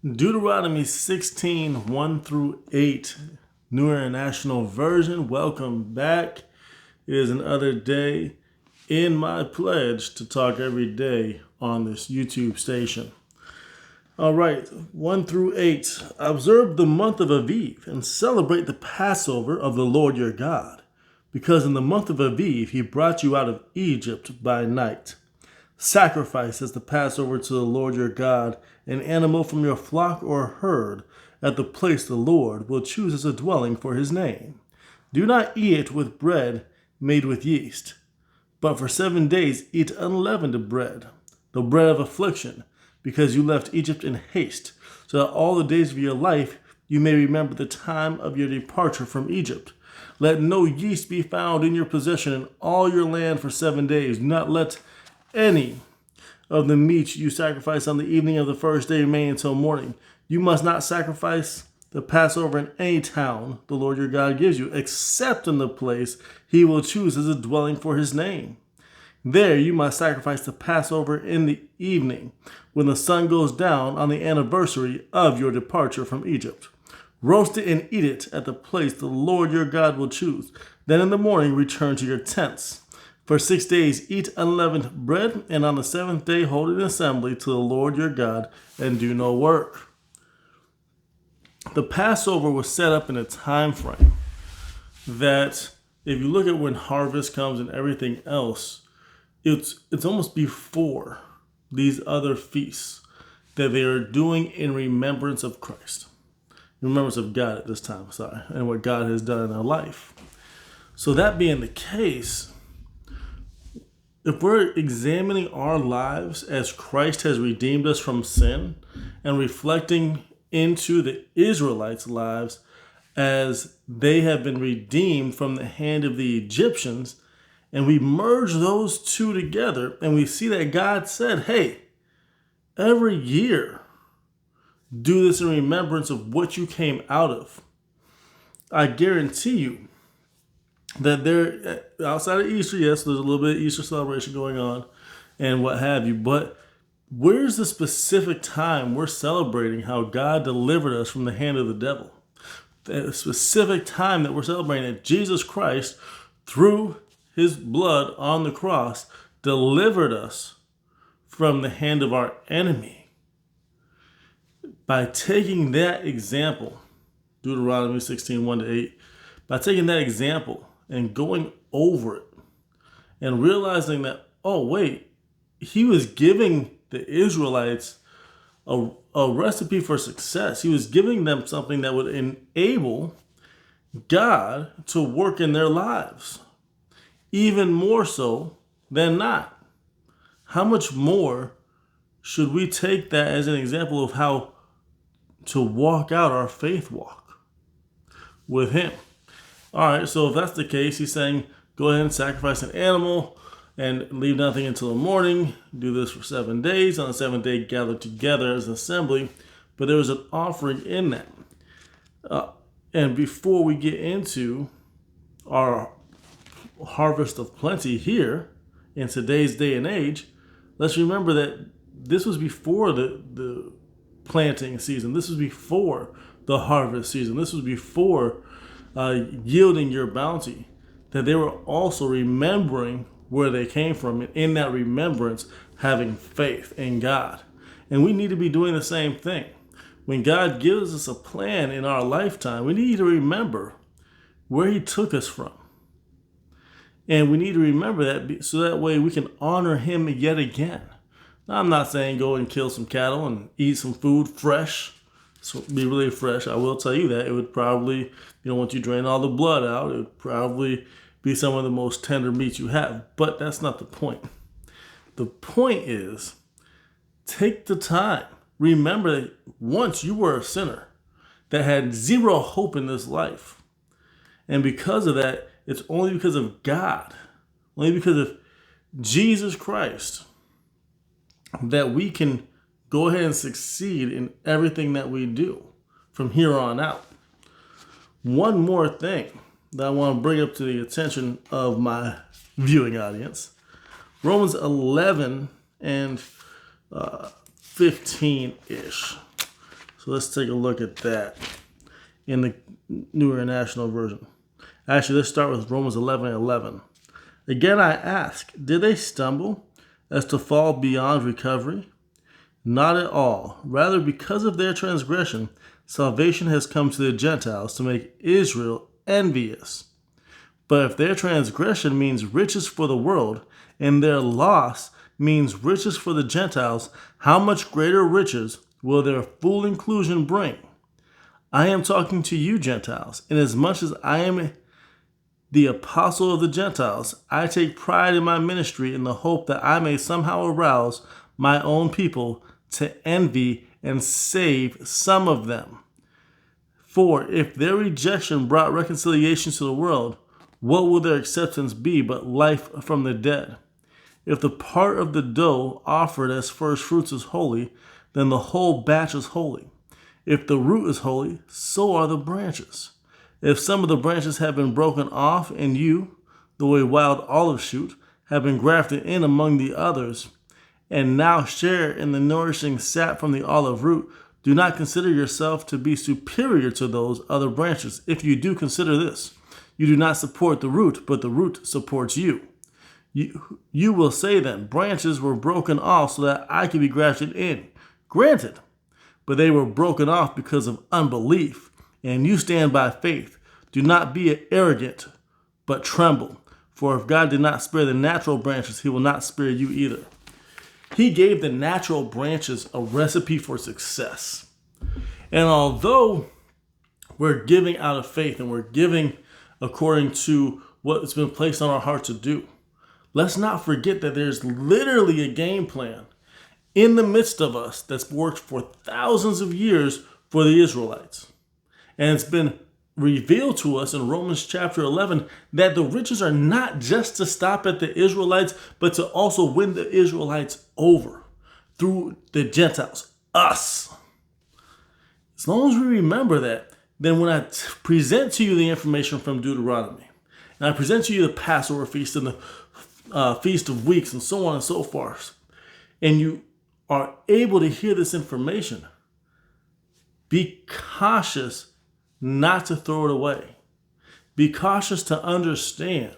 Deuteronomy 16, 1 through 8, New International Version. Welcome back. It is another day in my pledge to talk every day on this YouTube station. All right, 1 through 8. Observe the month of Aviv and celebrate the Passover of the Lord your God, because in the month of Aviv he brought you out of Egypt by night. Sacrifice as the Passover to the Lord your God an animal from your flock or herd at the place the Lord will choose as a dwelling for his name. Do not eat it with bread made with yeast, but for 7 days eat unleavened bread, the bread of affliction, because you left Egypt in haste, so that all the days of your life you may remember the time of your departure from Egypt. Let no yeast be found in your possession in all your land for 7 days. Do not let any of the meat you sacrifice on the evening of the first day remain until morning. You must not sacrifice the Passover in any town the Lord your God gives you, except in the place he will choose as a dwelling for his name. There you must sacrifice the Passover in the evening, when the sun goes down on the anniversary of your departure from Egypt. Roast it and eat it at the place the Lord your God will choose. Then in the morning return to your tents. For 6 days eat unleavened bread, and on the 7th day hold an assembly to the Lord your God, and do no work. The Passover was set up in a time frame that, if you look at when harvest comes and everything else, it's almost before these other feasts that they are doing in remembrance of Christ. In remembrance of God at this time, and what God has done in our life. So that being the case, if we're examining our lives as Christ has redeemed us from sin and reflecting into the Israelites' lives as they have been redeemed from the hand of the Egyptians, and we merge those two together, and we see that God said, hey, every year do this in remembrance of what you came out of. I guarantee you that there, outside of Easter, yes, there's a little bit of Easter celebration going on and what have you, but where's the specific time we're celebrating how God delivered us from the hand of the devil? The specific time that we're celebrating that Jesus Christ, through his blood on the cross, delivered us from the hand of our enemy. By taking that example, Deuteronomy 16, 1 to 8, by taking that example and going over it and realizing that, oh, wait, he was giving the Israelites a recipe for success. He was giving them something that would enable God to work in their lives, even more so than not. How much more should we take that as an example of how to walk out our faith walk with him? All right, so if that's the case, he's saying, go ahead and sacrifice an animal and leave nothing until the morning. Do this for 7 days. On the 7th day, gather together as an assembly. But there was an offering in that. And before we get into our harvest of plenty here in today's day and age, let's remember that this was before the planting season. This was before the harvest season. This was before yielding your bounty, that they were also remembering where they came from, and in that remembrance having faith in God. And we need to be doing the same thing. When God gives us a plan in our lifetime, we need to remember where he took us from. And we need to remember that so that way we can honor him yet again. Now, I'm not saying go and kill some cattle and eat some food fresh. So be really fresh. I will tell you that it would probably, once you drain all the blood out, it would probably be some of the most tender meats you have. But that's not the point. The point is, take the time. Remember that once you were a sinner that had zero hope in this life. And because of that, it's only because of God, only because of Jesus Christ, that we can go ahead and succeed in everything that we do from here on out. One more thing that I want to bring up to the attention of my viewing audience. Romans 11 and 15-ish. So let's take a look at that in the New International Version. Actually, let's start with Romans 11:11. Again, I ask, did they stumble as to fall beyond recovery? Not at all. Rather, because of their transgression, salvation has come to the Gentiles to make Israel envious. But if their transgression means riches for the world, and their loss means riches for the Gentiles, how much greater riches will their full inclusion bring? I am talking to you, Gentiles, inasmuch as I am the apostle of the Gentiles. I take pride in my ministry in the hope that I may somehow arouse my own people to envy and save some of them. For if their rejection brought reconciliation to the world, what will their acceptance be but life from the dead? If the part of the dough offered as first fruits is holy, then the whole batch is holy. If the root is holy, so are the branches. If some of the branches have been broken off, and you, though a wild olive shoot, have been grafted in among the others, and now share in the nourishing sap from the olive root, do not consider yourself to be superior to those other branches. If you do, consider this: you do not support the root, but the root supports you. You will say then, branches were broken off so that I could be grafted in. Granted, but they were broken off because of unbelief, and you stand by faith. Do not be arrogant, but tremble. For if God did not spare the natural branches, he will not spare you either. He gave the natural branches a recipe for success. And although we're giving out of faith and we're giving according to what's been placed on our heart to do, let's not forget that there's literally a game plan in the midst of us that's worked for thousands of years for the Israelites. And it's been revealed to us in Romans chapter 11 that the riches are not just to stop at the Israelites, but to also win the Israelites over through the Gentiles, us. As long as we remember that, then when I present to you the information from Deuteronomy, and I present to you the Passover feast and the Feast of Weeks and so on and so forth, and you are able to hear this information, be cautious not to throw it away. Be cautious to understand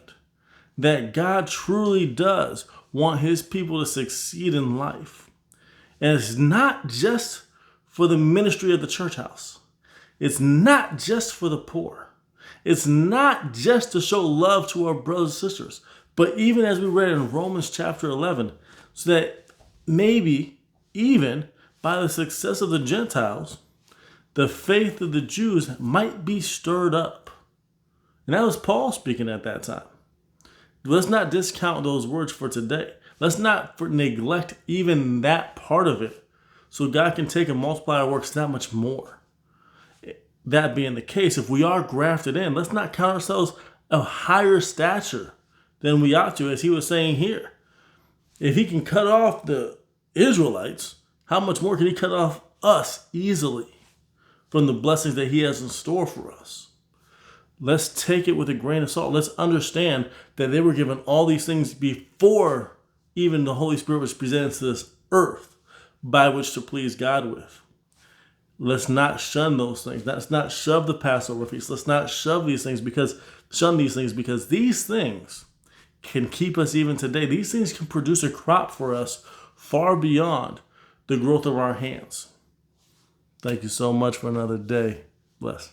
that God truly does want his people to succeed in life. And it's not just for the ministry of the church house. It's not just for the poor. It's not just to show love to our brothers and sisters. But even as we read in Romans chapter 11, so that maybe even by the success of the Gentiles, the faith of the Jews might be stirred up. And that was Paul speaking at that time. Let's not discount those words for today. Let's not neglect even that part of it, so God can take and multiply our works that much more. That being the case, if we are grafted in, let's not count ourselves of higher stature than we ought to, as he was saying here. If he can cut off the Israelites, how much more can he cut off us easily from the blessings that he has in store for us? Let's take it with a grain of salt. Let's understand that they were given all these things before even the Holy Spirit was presented to this earth by which to please God with. Let's not shun those things. Let's not shove the Passover feast. Let's not shun these things because these things can keep us even today. These things can produce a crop for us far beyond the growth of our hands. Thank you so much for another day. Bless.